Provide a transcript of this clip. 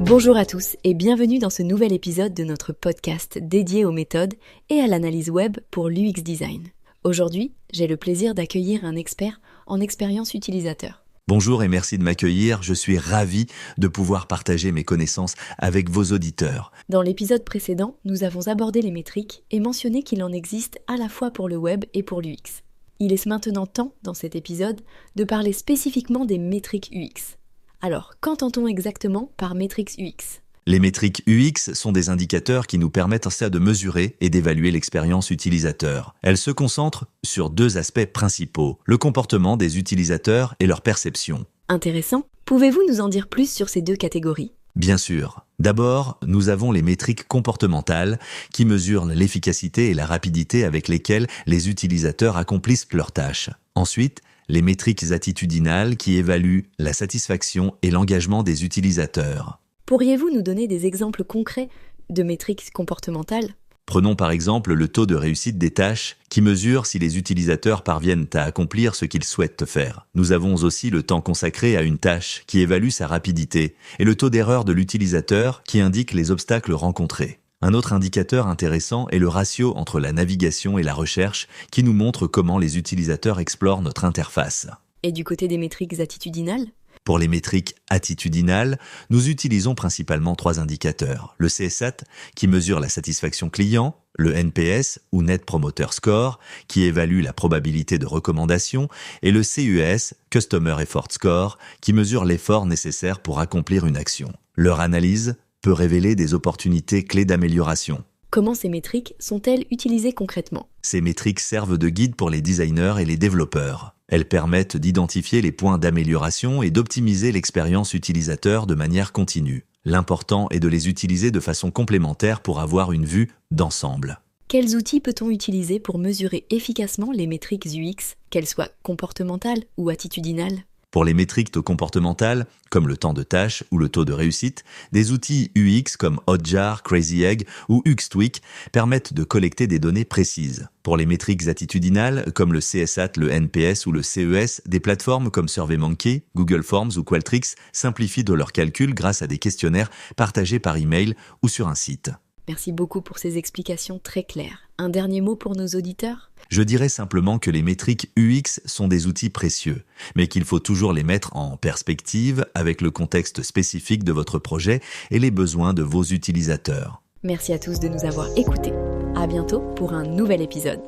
Bonjour à tous et bienvenue dans ce nouvel épisode de notre podcast dédié aux méthodes et à l'analyse web pour l'UX design. Aujourd'hui, j'ai le plaisir d'accueillir un expert en expérience utilisateur. Bonjour et merci de m'accueillir, je suis ravi de pouvoir partager mes connaissances avec vos auditeurs. Dans l'épisode précédent, nous avons abordé les métriques et mentionné qu'il en existe à la fois pour le web et pour l'UX. Il est maintenant temps, dans cet épisode, de parler spécifiquement des métriques UX. Alors, qu'entend-on exactement par métriques UX ? Les métriques UX sont des indicateurs qui nous permettent de mesurer et d'évaluer l'expérience utilisateur. Elles se concentrent sur deux aspects principaux, le comportement des utilisateurs et leur perception. Intéressant. Pouvez-vous nous en dire plus sur ces deux catégories ? Bien sûr. D'abord, nous avons les métriques comportementales qui mesurent l'efficacité et la rapidité avec lesquelles les utilisateurs accomplissent leurs tâches. Ensuite, les métriques attitudinales qui évaluent la satisfaction et l'engagement des utilisateurs. Pourriez-vous nous donner des exemples concrets de métriques comportementales ? Prenons par exemple le taux de réussite des tâches qui mesure si les utilisateurs parviennent à accomplir ce qu'ils souhaitent faire. Nous avons aussi le temps consacré à une tâche qui évalue sa rapidité et le taux d'erreur de l'utilisateur qui indique les obstacles rencontrés. Un autre indicateur intéressant est le ratio entre la navigation et la recherche qui nous montre comment les utilisateurs explorent notre interface. Et du côté des métriques attitudinales ? Pour les métriques attitudinales, nous utilisons principalement trois indicateurs. Le CSAT, qui mesure la satisfaction client, le NPS, ou Net Promoter Score, qui évalue la probabilité de recommandation, et le CES, Customer Effort Score, qui mesure l'effort nécessaire pour accomplir une action. Leur analyse peut révéler des opportunités clés d'amélioration. Comment ces métriques sont-elles utilisées concrètement ? Ces métriques servent de guide pour les designers et les développeurs. Elles permettent d'identifier les points d'amélioration et d'optimiser l'expérience utilisateur de manière continue. L'important est de les utiliser de façon complémentaire pour avoir une vue d'ensemble. Quels outils peut-on utiliser pour mesurer efficacement les métriques UX, qu'elles soient comportementales ou attitudinales ? Pour les métriques comportementales, comme le temps de tâche ou le taux de réussite, des outils UX comme Hotjar, Crazy Egg ou UXTweak permettent de collecter des données précises. Pour les métriques attitudinales, comme le CSAT, le NPS ou le CES, des plateformes comme SurveyMonkey, Google Forms ou Qualtrics simplifient de leurs calculs grâce à des questionnaires partagés par email ou sur un site. Merci beaucoup pour ces explications très claires. Un dernier mot pour nos auditeurs ? Je dirais simplement que les métriques UX sont des outils précieux, mais qu'il faut toujours les mettre en perspective avec le contexte spécifique de votre projet et les besoins de vos utilisateurs. Merci à tous de nous avoir écoutés. À bientôt pour un nouvel épisode.